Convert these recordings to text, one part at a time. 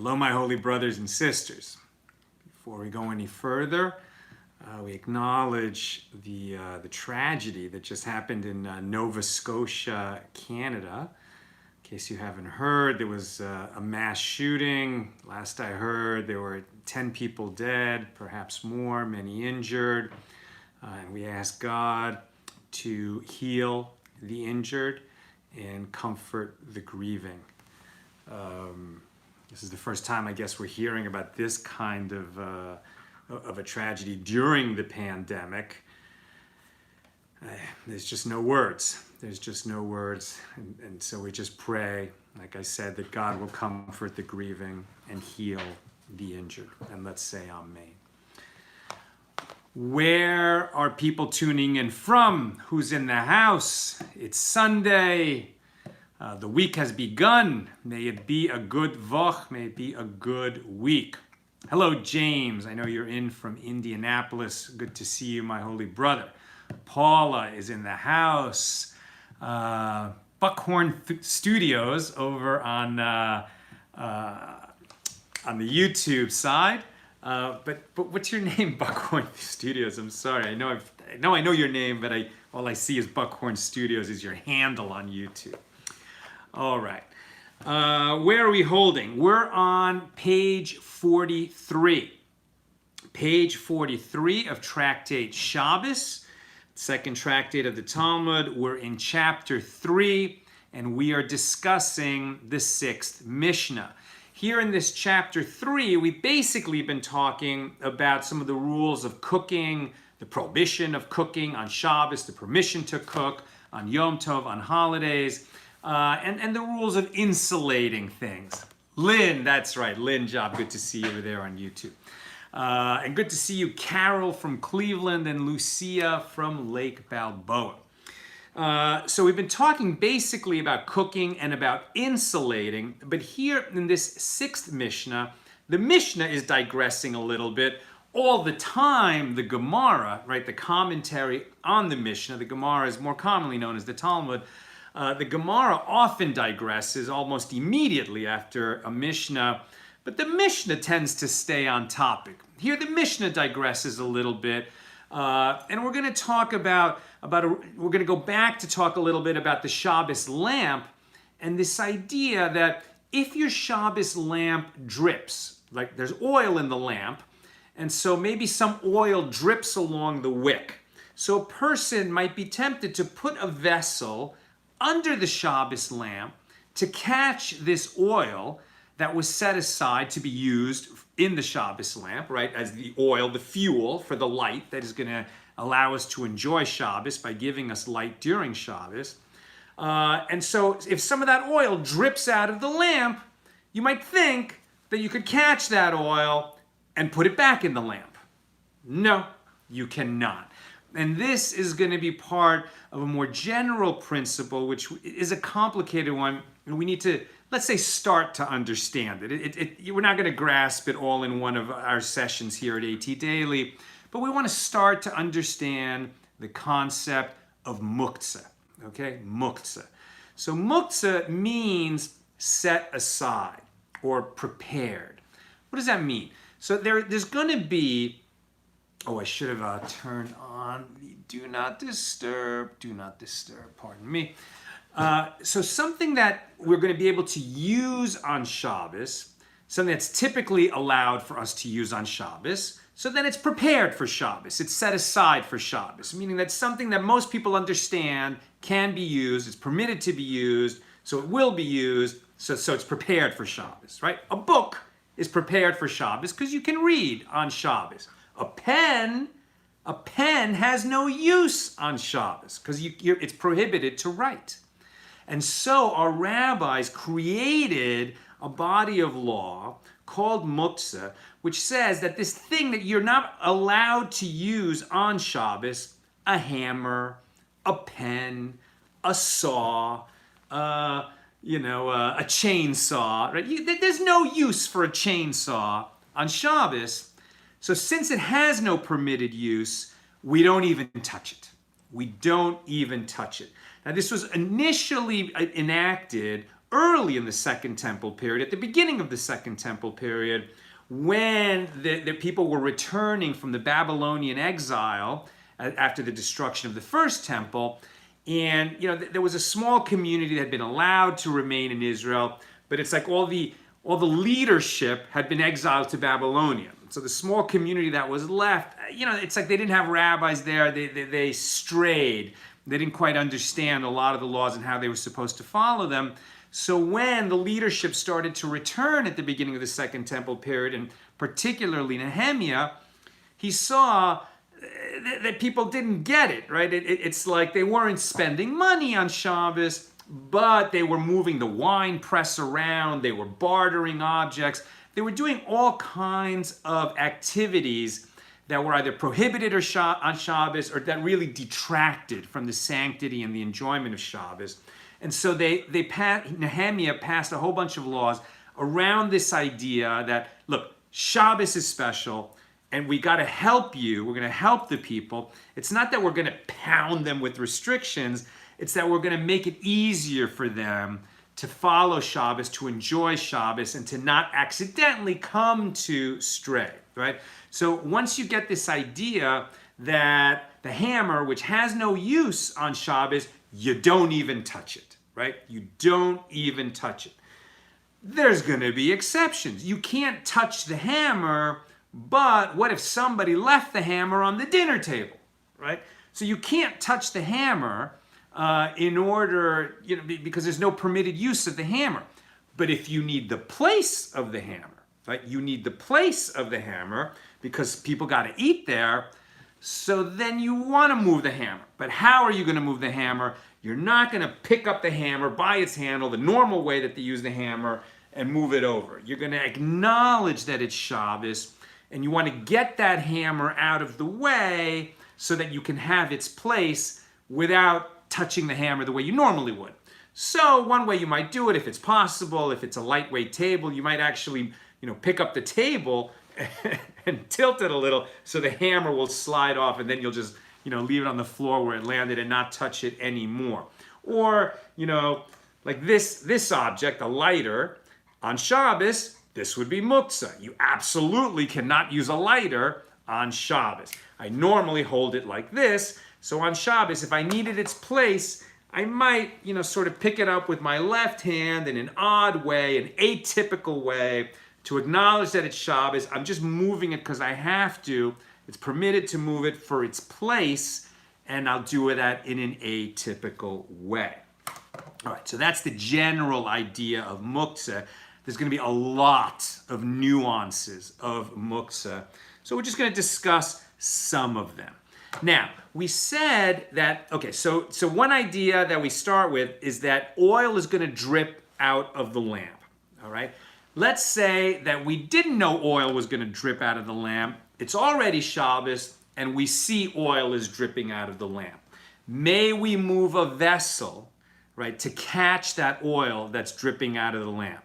Hello, my holy brothers and sisters. Before we go any further, we acknowledge the tragedy that just happened in Nova Scotia, Canada. In case you haven't heard, there was a mass shooting. Last I heard, there were 10 people dead, perhaps more, many injured. And we ask God to heal the injured and comfort the grieving. This is the first time, I guess, we're hearing about this kind of a tragedy during the pandemic. There's just no words. There's just no words. And so we just pray, like I said, that God will comfort the grieving and heal the injured. And let's say Amen. Where are people tuning in from? Who's in the house? It's Sunday. The week has begun. May it be a good vach. May it be a good week. Hello, James. I know you're in from Indianapolis. Good to see you, my holy brother. Paula is in the house. Buckhorn Studios over on the YouTube side. But what's your name, Buckhorn Studios? I'm sorry. I know your name, but all I see is Buckhorn Studios is your handle on YouTube. All right. Where are we holding? We're on page 43. Page 43 of Tractate Shabbos, second tractate of the Talmud. We're in chapter 3, and we are discussing the 6th Mishnah. Here in this chapter 3, we've basically been talking about some of the rules of cooking, the prohibition of cooking on Shabbos, the permission to cook on Yom Tov, on holidays, and the rules of insulating things. Lynn, that's right, Lynn Job, good to see you over there on YouTube. And good to see you, Carol from Cleveland and Lucia from Lake Balboa. So we've been talking basically about cooking and about insulating, but here in this 6th Mishnah, the Mishnah is digressing a little bit. All the time, the Gemara, right, the commentary on the Mishnah, the Gemara is more commonly known as the Talmud. The Gemara often digresses almost immediately after a Mishnah, but the Mishnah tends to stay on topic. Here the Mishnah digresses a little bit, and we're going to talk we're going to go back to talk a little bit about the Shabbos lamp and this idea that if your Shabbos lamp drips, like there's oil in the lamp, and so maybe some oil drips along the wick. So a person might be tempted to put a vessel under the Shabbos lamp to catch this oil that was set aside to be used in the Shabbos lamp, right, as the oil, the fuel for the light that is going to allow us to enjoy Shabbos by giving us light during Shabbos. And so if some of that oil drips out of the lamp, you might think that you could catch that oil and put it back in the lamp. No, you cannot. And this is going to be part of a more general principle, which is a complicated one, and we need to, let's say, start to understand it. We're not going to grasp it all in one of our sessions here at AT Daily, but we want to start to understand the concept of Muktzeh, okay? Muktzeh. So Muktzeh means set aside or prepared. What does that mean? So there's going to be, I should have turned on the do not disturb, pardon me. So something that we're going to be able to use on Shabbos, something that's typically allowed for us to use on Shabbos, so then it's prepared for Shabbos. It's set aside for Shabbos, meaning that something that most people understand can be used, it's permitted to be used, so it will be used, so it's prepared for Shabbos, right? A book is prepared for Shabbos because you can read on Shabbos. A pen has no use on Shabbos because it's prohibited to write. And so our rabbis created a body of law called Muktzeh, which says that this thing that you're not allowed to use on Shabbos, a hammer, a pen, a saw, a chainsaw, right? There's no use for a chainsaw on Shabbos. So since it has no permitted use, we don't even touch it. We don't even touch it. Now this was initially enacted early in the Second Temple period, at the beginning of the Second Temple period, when the people were returning from the Babylonian exile after the destruction of the First Temple. And there was a small community that had been allowed to remain in Israel, but it's like all the leadership had been exiled to Babylonia. So the small community that was left, it's like they didn't have rabbis there. They strayed. They didn't quite understand a lot of the laws and how they were supposed to follow them. So when the leadership started to return at the beginning of the Second Temple period, and particularly Nehemiah, he saw that people didn't get it, right? It's like they weren't spending money on Shabbos, but they were moving the wine press around, they were bartering objects, they were doing all kinds of activities that were either prohibited on Shabbos or that really detracted from the sanctity and the enjoyment of Shabbos. And so Nehemiah passed a whole bunch of laws around this idea that, look, Shabbos is special, and we got to help you. We're going to help the people. It's not that we're going to pound them with restrictions. It's that we're going to make it easier for them to follow Shabbos, to enjoy Shabbos, and to not accidentally come to stray, right? So once you get this idea that the hammer, which has no use on Shabbos, you don't even touch it, right? You don't even touch it. There's going to be exceptions. You can't touch the hammer, but what if somebody left the hammer on the dinner table, right? So you can't touch the hammer in order, because there's no permitted use of the hammer. But if you need the place of the hammer, right? You need the place of the hammer because people got to eat there. So then you want to move the hammer. But how are you going to move the hammer? You're not going to pick up the hammer by its handle, the normal way that they use the hammer, and move it over. You're going to acknowledge that it's Shabbos, and you want to get that hammer out of the way so that you can have its place without touching the hammer the way you normally would. So one way you might do it, if it's possible, if it's a lightweight table, you might actually, pick up the table and tilt it a little so the hammer will slide off, and then you'll just, leave it on the floor where it landed and not touch it anymore. Or, like this object, a lighter, on Shabbos, this would be Muktzeh. You absolutely cannot use a lighter on Shabbos. I normally hold it like this, so on Shabbos, if I needed its place, I might, sort of pick it up with my left hand in an odd way, an atypical way, to acknowledge that it's Shabbos. I'm just moving it because I have to. It's permitted to move it for its place, and I'll do that in an atypical way. All right, so that's the general idea of Muktzeh. There's going to be a lot of nuances of Muktzeh, so we're just going to discuss some of them. Now, we said that, okay, so one idea that we start with is that oil is going to drip out of the lamp, all right? Let's say that we didn't know oil was going to drip out of the lamp. It's already Shabbos, and we see oil is dripping out of the lamp. May we move a vessel, right, to catch that oil that's dripping out of the lamp?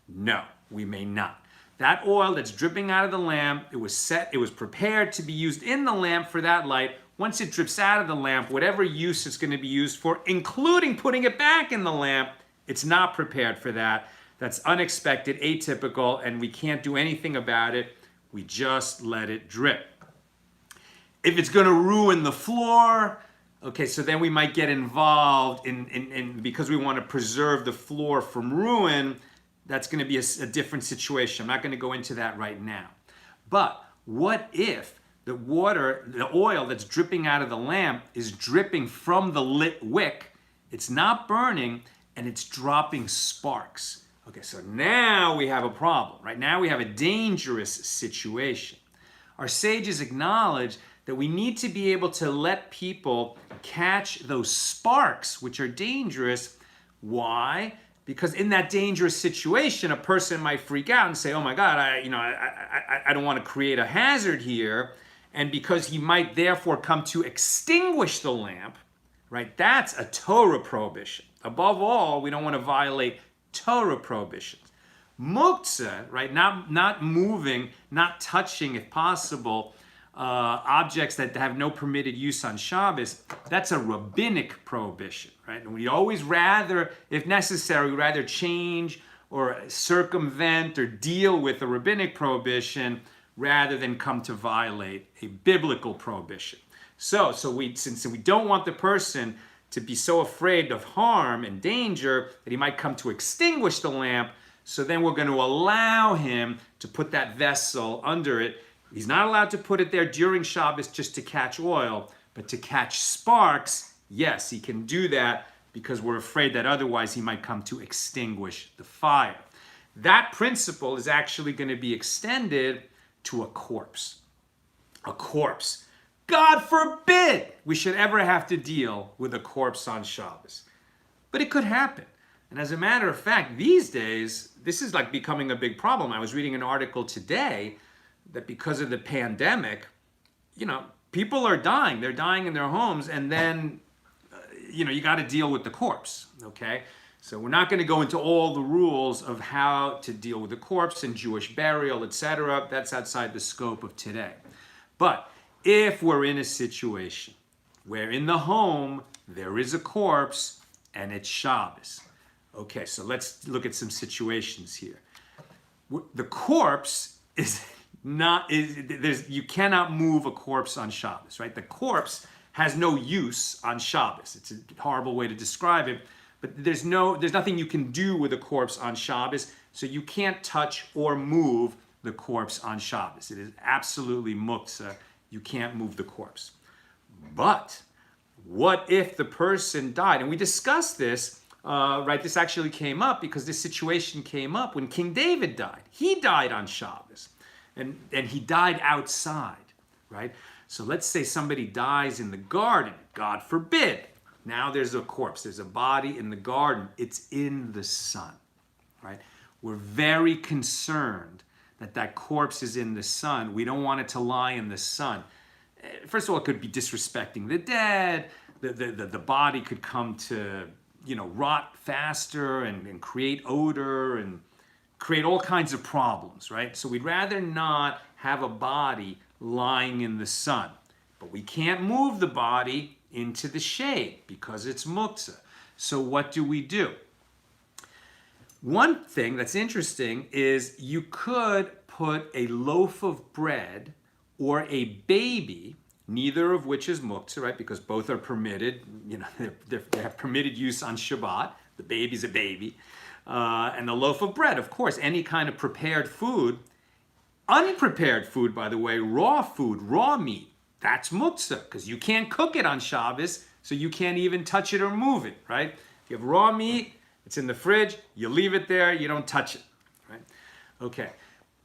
No, we may not. That oil that's dripping out of the lamp, it was prepared to be used in the lamp for that light. Once it drips out of the lamp, whatever use it's going to be used for, including putting it back in the lamp, it's not prepared for that. That's unexpected, atypical, and we can't do anything about it. We just let it drip. If it's going to ruin the floor, okay, so then we might get involved in because we want to preserve the floor from ruin. That's going to be a different situation. I'm not going to go into that right now. But what if the oil that's dripping out of the lamp is dripping from the lit wick, it's not burning, and it's dropping sparks? Okay, so now we have a problem, right? Now we have a dangerous situation. Our sages acknowledge that we need to be able to let people catch those sparks, which are dangerous. Why? Because in that dangerous situation, a person might freak out and say, oh my God, I don't want to create a hazard here. And because he might therefore come to extinguish the lamp, right? That's a Torah prohibition. Above all, we don't want to violate Torah prohibitions. Muktzeh, right? Not moving, not touching if possible, objects that have no permitted use on Shabbos, that's a rabbinic prohibition, right? And we always rather, if necessary, rather change or circumvent or deal with a rabbinic prohibition rather than come to violate a biblical prohibition. So since we don't want the person to be so afraid of harm and danger that he might come to extinguish the lamp, so then we're going to allow him to put that vessel under it. He's not allowed to put it there during Shabbos just to catch oil, but to catch sparks, yes, he can do that because we're afraid that otherwise he might come to extinguish the fire. That principle is actually going to be extended to a corpse. A corpse. God forbid we should ever have to deal with a corpse on Shabbos. But it could happen. And as a matter of fact, these days, this is like becoming a big problem. I was reading an article today that because of the pandemic, people are dying. They're dying in their homes, and then, you got to deal with the corpse, okay? So we're not going to go into all the rules of how to deal with the corpse and Jewish burial, etc. That's outside the scope of today. But if we're in a situation where in the home there is a corpse and it's Shabbos, okay, so let's look at some situations here. The corpse is not, you cannot move a corpse on Shabbos, right? The corpse has no use on Shabbos. It's a horrible way to describe it, but there's nothing you can do with a corpse on Shabbos, so you can't touch or move the corpse on Shabbos. It is absolutely muktzeh. You can't move the corpse. But what if the person died? And we discussed this, right? This actually came up because this situation came up when King David died. He died on Shabbos, and he died outside, right? So let's say somebody dies in the garden, God forbid. Now there's a corpse, there's a body in the garden. It's in the sun, right? We're very concerned that corpse is in the sun. We don't want it to lie in the sun. First of all, it could be disrespecting the dead. The body could come to, rot faster and create odor and create all kinds of problems, right? So we'd rather not have a body lying in the sun. But we can't move the body into the shade because it's muktzeh. So what do? One thing that's interesting is you could put a loaf of bread or a baby, neither of which is muktzeh, right? Because both are permitted. They have permitted use on Shabbat. The baby's a baby. And the loaf of bread, of course, any kind of prepared food. Unprepared food, by the way, raw food, raw meat, that's muktzeh, because you can't cook it on Shabbos, so you can't even touch it or move it, right? If you have raw meat, it's in the fridge, you leave it there, you don't touch it, right? Okay,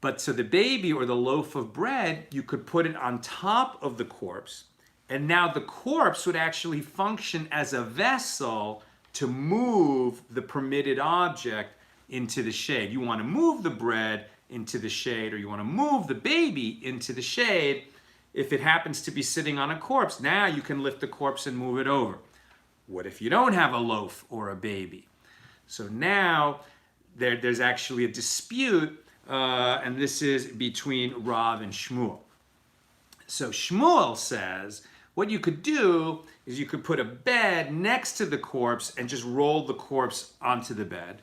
but so the baby or the loaf of bread, you could put it on top of the corpse, and now the corpse would actually function as a vessel to move the permitted object into the shade. You want to move the bread into the shade, or you want to move the baby into the shade. If it happens to be sitting on a corpse, now you can lift the corpse and move it over. What if you don't have a loaf or a baby? So now there's actually a dispute, and this is between Rav and Shmuel. So Shmuel says what you could do is you could put a bed next to the corpse and just roll the corpse onto the bed,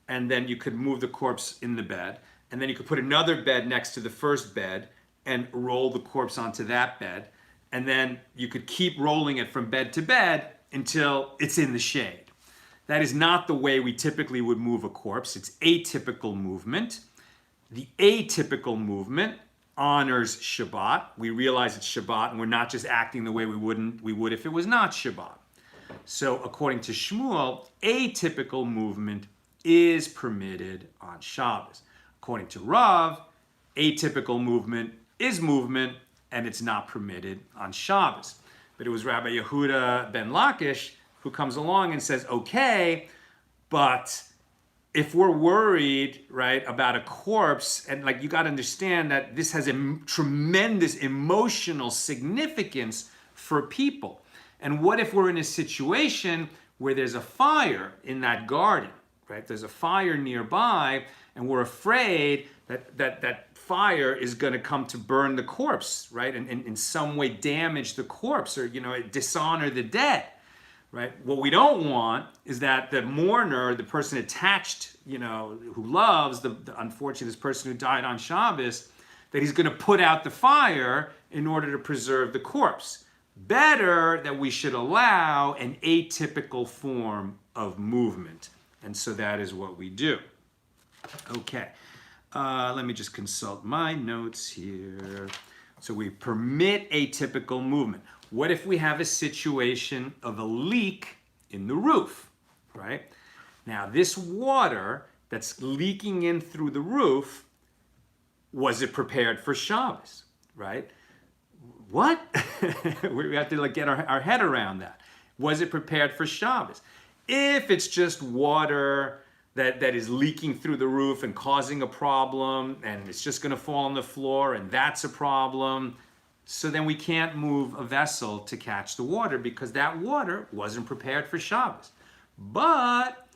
and then you could move the corpse in the bed, and then you could put another bed next to the first bed and roll the corpse onto that bed, and then you could keep rolling it from bed to bed until it's in the shade. That is not the way we typically would move a corpse. It's atypical movement. The atypical movement honors Shabbat. We realize it's Shabbat, and we're not just acting the way we would if it was not Shabbat. So according to Shmuel, atypical movement is permitted on Shabbos. According to Rav, atypical movement is movement, and it's not permitted on Shabbos. But it was Rabbi Yehuda ben Lakish who comes along and says, okay, but if we're worried, right, about a corpse, and like you got to understand that this has a tremendous emotional significance for people. And what if we're in a situation where there's a fire in that garden, right? There's a fire nearby, and we're afraid that fire is going to come to burn the corpse, right? And in some way damage the corpse, or, dishonor the dead, right? What we don't want is that the mourner, the person attached, who loves unfortunately this person who died on Shabbos, that he's going to put out the fire in order to preserve the corpse. Better that we should allow an atypical form of movement. And so that is what we do. Okay. Let me just consult my notes here. So we permit atypical movement. What if we have a situation of a leak in the roof, right? Now, this water that's leaking in through the roof, was it prepared for Shabbos, right? What? We have to get our head around that. Was it prepared for Shabbos? If it's just water that is leaking through the roof and causing a problem, and it's just going to fall on the floor, and that's a problem, so then we can't move a vessel to catch the water because that water wasn't prepared for Shabbos. But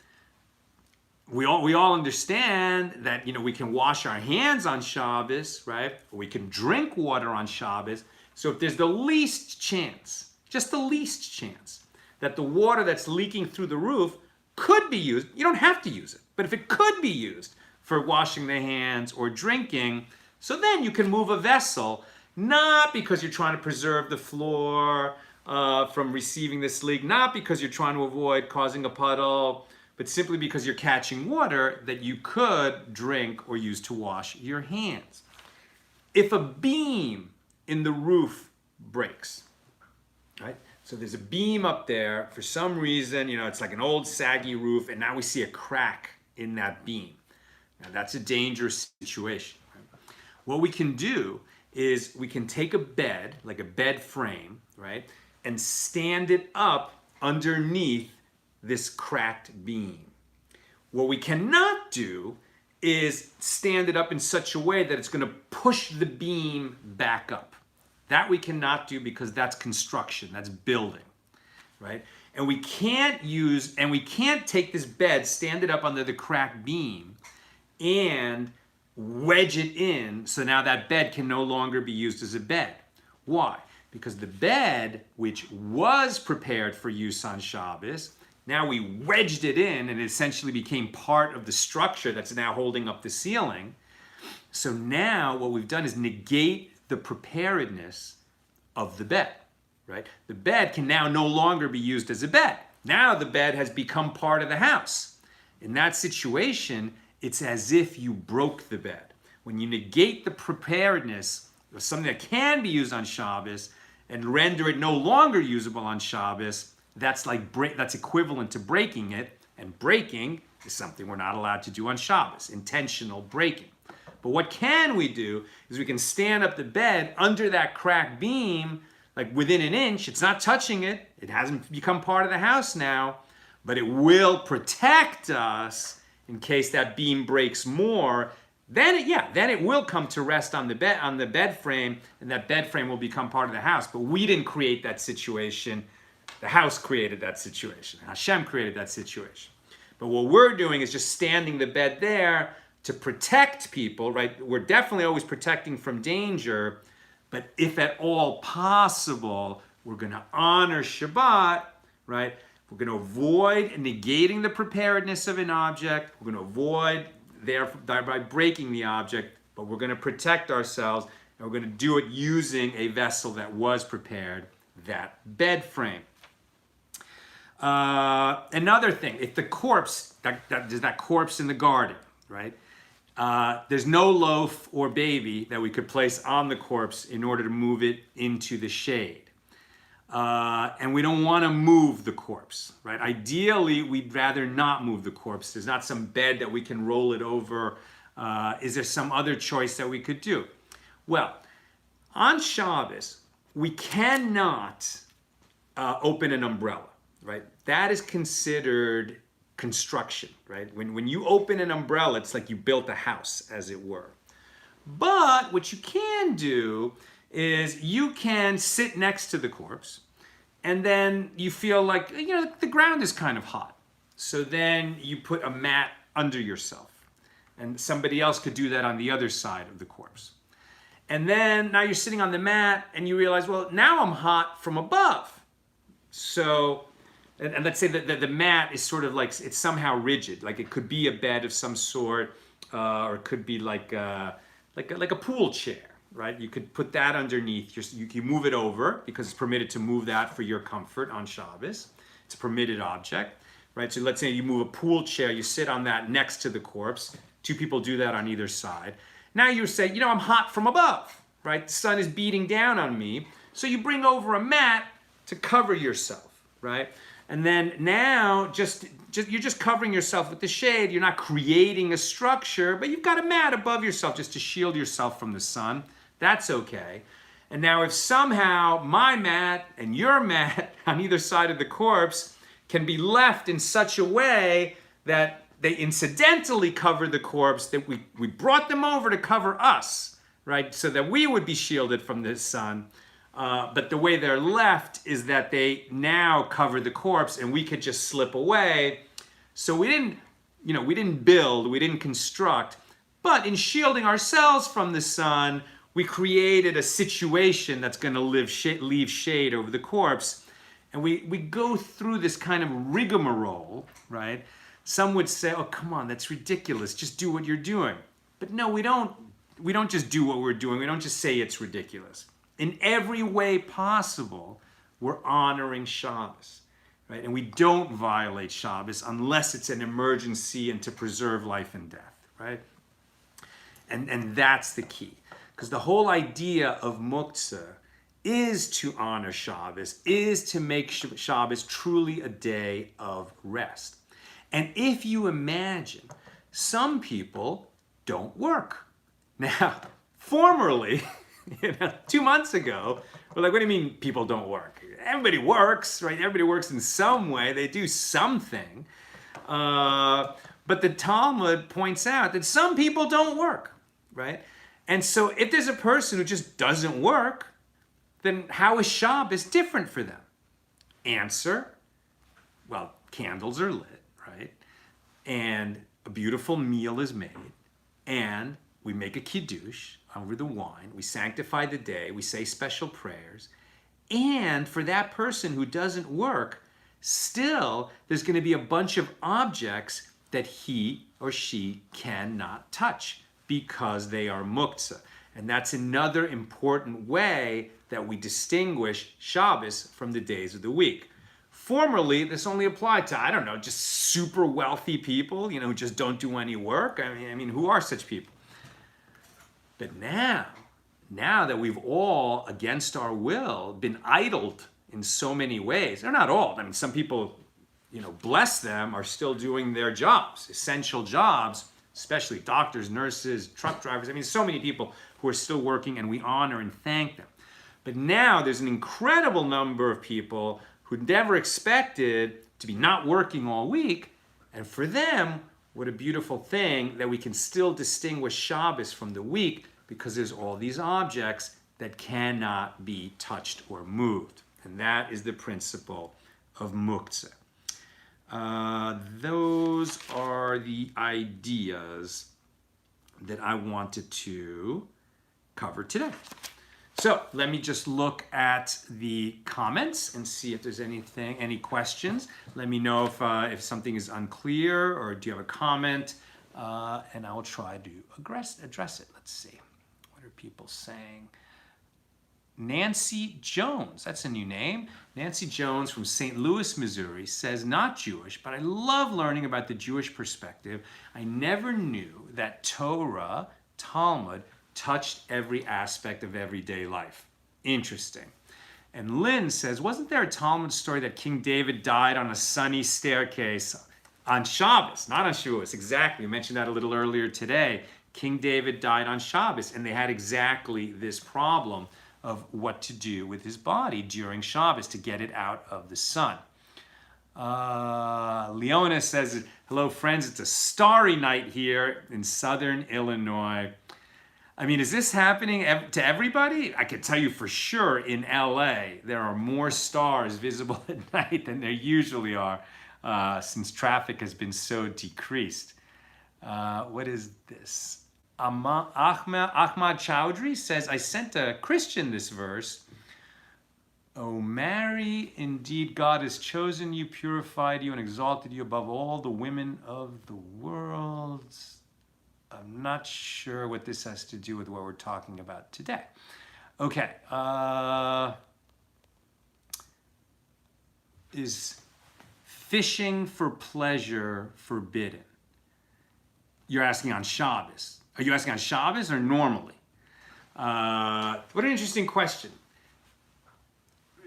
we all understand that we can wash our hands on Shabbos, right? We can drink water on Shabbos. So if there's the least chance, just the least chance, that the water that's leaking through the roof could be used, you don't have to use it, but if it could be used for washing the hands or drinking, so then you can move a vessel, not because you're trying to preserve the floor from receiving this leak, not because you're trying to avoid causing a puddle, but simply because you're catching water that you could drink or use to wash your hands. If a beam in the roof breaks, right? So there's a beam up there. For some reason, it's like an old saggy roof, and now we see a crack in that beam. Now that's a dangerous situation. Right? What we can do is we can take a bed, like a bed frame, right, and stand it up underneath this cracked beam. What we cannot do is stand it up in such a way that it's going to push the beam back up. That we cannot do because that's construction, that's building, right? And we can't take this bed, stand it up under the cracked beam, and wedge it in so now that bed can no longer be used as a bed. Why? Because the bed, which was prepared for use on Shabbos, now we wedged it in and it essentially became part of the structure that's now holding up the ceiling. So now what we've done is negate the preparedness of the bed, right? The bed can now no longer be used as a bed. Now the bed has become part of the house. In that situation, it's as if you broke the bed. When you negate the preparedness of something that can be used on Shabbos and render it no longer usable on Shabbos, that's equivalent to breaking it, and breaking is something we're not allowed to do on Shabbos, intentional breaking. But what can we do is we can stand up the bed under that cracked beam, like within an inch. It's not touching it. It hasn't become part of the house now, but it will protect us in case that beam breaks more. Then it will come to rest on the bed frame, and that bed frame will become part of the house. But we didn't create that situation. The house created that situation. Hashem created that situation. But what we're doing is just standing the bed there to protect people, right? We're definitely always protecting from danger, but if at all possible, we're going to honor Shabbat, right? We're going to avoid negating the preparedness of an object. We're going to avoid thereby breaking the object, but we're going to protect ourselves, and we're going to do it using a vessel that was prepared, that bed frame. Another thing, if the corpse, there's that corpse in the garden, right? There's no loaf or baby that we could place on the corpse in order to move it into the shade. And we don't want to move the corpse, right? Ideally, we'd rather not move the corpse. There's not some bed that we can roll it over. Is there some other choice that we could do? Well, on Shabbos, we cannot open an umbrella, right? That is considered construction, right? When you open an umbrella, it's like you built a house, as it were. But what you can do is you can sit next to the corpse, and then you feel like, the ground is kind of hot. So then you put a mat under yourself. and somebody else could do that on the other side of the corpse. And then now you're sitting on the mat and you realize, well, now I'm hot from above. So, and let's say that the mat is sort of like, it's somehow rigid. Like it could be a bed of some sort, or it could be like a pool chair, right? You could put that underneath. You move it over because it's permitted to move that for your comfort on Shabbos. It's a permitted object, right? So let's say you move a pool chair, you sit on that next to the corpse. Two people do that on either side. Now you say, you know, I'm hot from above, right? The sun is beating down on me. So you bring over a mat to cover yourself, right? And then now you're just covering yourself with the shade. You're not creating a structure, but you've got a mat above yourself just to shield yourself from the sun. That's okay. And now if somehow my mat and your mat on either side of the corpse can be left in such a way that they incidentally cover the corpse, that we brought them over to cover us, right? So that we would be shielded from the sun. But the way they're left is that they now cover the corpse and we could just slip away. So we didn't build, we didn't construct, but in shielding ourselves from the sun, we created a situation that's going to leave shade over the corpse. And we go through this kind of rigmarole, right? Some would say, oh, come on, that's ridiculous. Just do what you're doing. But no, we don't just do what we're doing. We don't just say it's ridiculous. In every way possible, we're honoring Shabbos, right? And we don't violate Shabbos unless it's an emergency and to preserve life and death, right? And that's the key. Because the whole idea of Muktzeh is to honor Shabbos, is to make Shabbos truly a day of rest. And if you imagine, some people don't work. Now, formerly, 2 months ago, we're like, what do you mean people don't work? Everybody works, right? Everybody works in some way. They do something. But the Talmud points out that some people don't work, right? And so if there's a person who just doesn't work, then how is Shabbos different for them? Answer, well, candles are lit, right? And a beautiful meal is made, and we make a kiddush over the wine. We sanctify the day. We say special prayers. And for that person who doesn't work, still there's going to be a bunch of objects that he or she cannot touch because they are muktzeh. And that's another important way that we distinguish Shabbos from the days of the week. Formerly, this only applied to, I don't know, just super wealthy people, who just don't do any work. I mean, who are such people? But now that we've all, against our will, been idled in so many ways, they're not all. I mean, some people, bless them, are still doing their jobs, essential jobs, especially doctors, nurses, truck drivers. I mean, so many people who are still working, and we honor and thank them. But now there's an incredible number of people who never expected to be not working all week. And for them, what a beautiful thing that we can still distinguish Shabbos from the week, because there's all these objects that cannot be touched or moved. And that is the principle of Muktzeh. Those are the ideas that I wanted to cover today. So let me just look at the comments and see if there's any questions. Let me know if something is unclear, or do you have a comment, and I will try to address it. Let's see. What are people saying? Nancy Jones, that's a new name. Nancy Jones from St. Louis, Missouri says, not Jewish, but I love learning about the Jewish perspective. I never knew that Torah, Talmud, touched every aspect of everyday life. Interesting. And Lynn says, wasn't there a Talmud story that King David died on a sunny staircase on Shabbos, not on Shavuos? Exactly. We mentioned that a little earlier today. King David died on Shabbos, and they had exactly this problem of what to do with his body during Shabbos to get it out of the sun. Leona says, hello friends, it's a starry night here in southern Illinois. I mean, is this happening to everybody? I can tell you for sure in LA, there are more stars visible at night than there usually are, since traffic has been so decreased. What is this? Ahmad Chowdhury says, I sent a Christian this verse. O Mary, indeed God has chosen you, purified you, and exalted you above all the women of the world. I'm not sure what this has to do with what we're talking about today. Okay. Is fishing for pleasure forbidden? You're asking on Shabbos. Are you asking on Shabbos or normally? What an interesting question.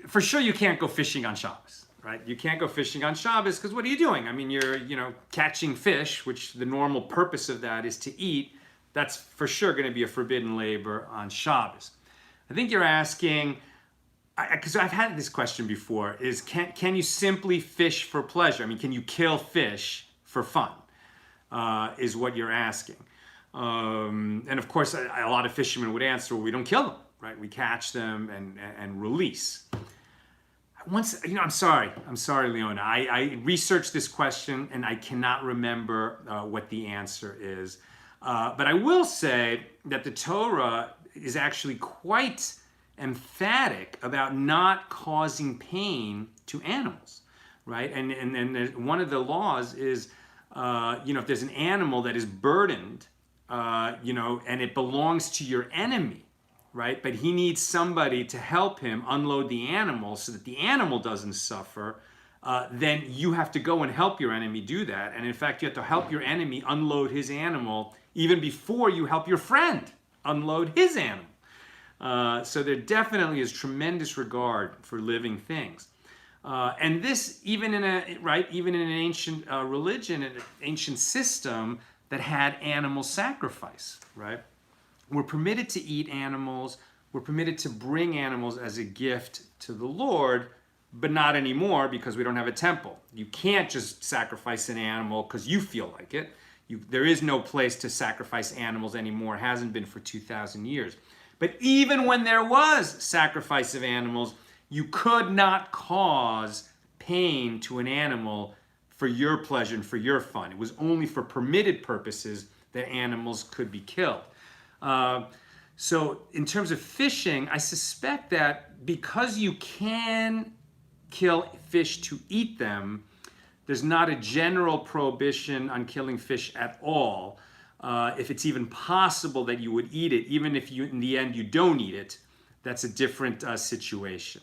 For sure you can't go fishing on Shabbos, right? You can't go fishing on Shabbos because what are you doing? I mean, you're, catching fish, which the normal purpose of that is to eat. That's for sure going to be a forbidden labor on Shabbos. I think you're asking, because I've had this question before, is can you simply fish for pleasure? I mean, can you kill fish for fun? Is what you're asking. And of course, a lot of fishermen would answer, well, we don't kill them, right? We catch them and release. Once, I'm sorry, Leona. I researched this question and I cannot remember what the answer is. But I will say that the Torah is actually quite emphatic about not causing pain to animals, right? And one of the laws is, if there's an animal that is burdened, and it belongs to your enemy, right? But he needs somebody to help him unload the animal so that the animal doesn't suffer, then you have to go and help your enemy do that. And in fact, you have to help your enemy unload his animal even before you help your friend unload his animal. So there definitely is tremendous regard for living things. And this, even in an ancient religion, an ancient system that had animal sacrifice, right? We're permitted to eat animals. We're permitted to bring animals as a gift to the Lord, but not anymore because we don't have a temple. You can't just sacrifice an animal because you feel like it. There is no place to sacrifice animals anymore. It hasn't been for 2,000 years. But even when there was sacrifice of animals, you could not cause pain to an animal for your pleasure and for your fun. It was only for permitted purposes that animals could be killed. So in terms of fishing, I suspect that because you can kill fish to eat them, there's not a general prohibition on killing fish at all. If it's even possible that you would eat it, even if in the end you don't eat it, that's a different situation.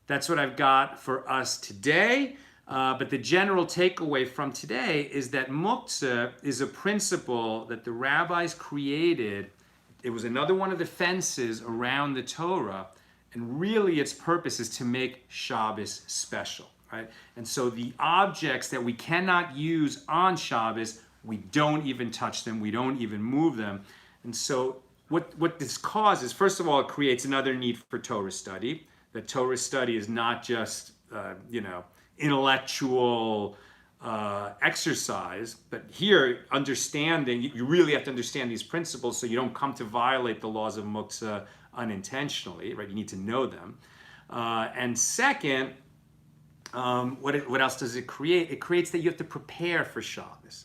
That's what I've got for us today. But the general takeaway from today is that Muktzeh is a principle that the rabbis created. It was another one of the fences around the Torah, and really its purpose is to make Shabbos special, right? And so the objects that we cannot use on Shabbos, we don't even touch them, we don't even move them. And so what this causes, first of all, it creates another need for Torah study. That Torah study is not just, intellectual exercise, but here understanding, you really have to understand these principles so you don't come to violate the laws of Muktzeh unintentionally, right? You need to know them. And second, what else does it create? It creates that you have to prepare for Shabbos,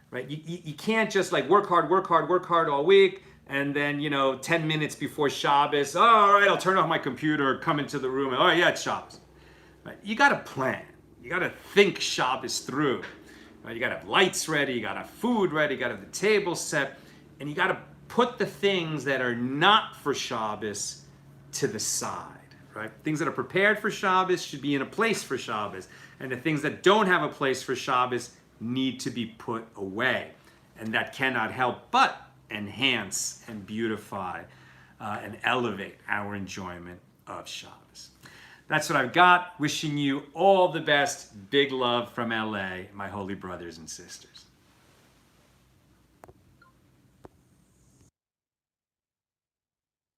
right? You can't just like work hard all week, and then, 10 minutes before Shabbos, all right, I'll turn off my computer, come into the room, and oh yeah, it's Shabbos. Right? You got to plan. You got to think Shabbos through. Right? You got to have lights ready, you got to have food ready, you got to have the table set, and you got to put the things that are not for Shabbos to the side. Right? Things that are prepared for Shabbos should be in a place for Shabbos, and the things that don't have a place for Shabbos need to be put away. And that cannot help but enhance and beautify and elevate our enjoyment of Shabbos. That's what I've got. Wishing you all the best. Big love from LA, my holy brothers and sisters.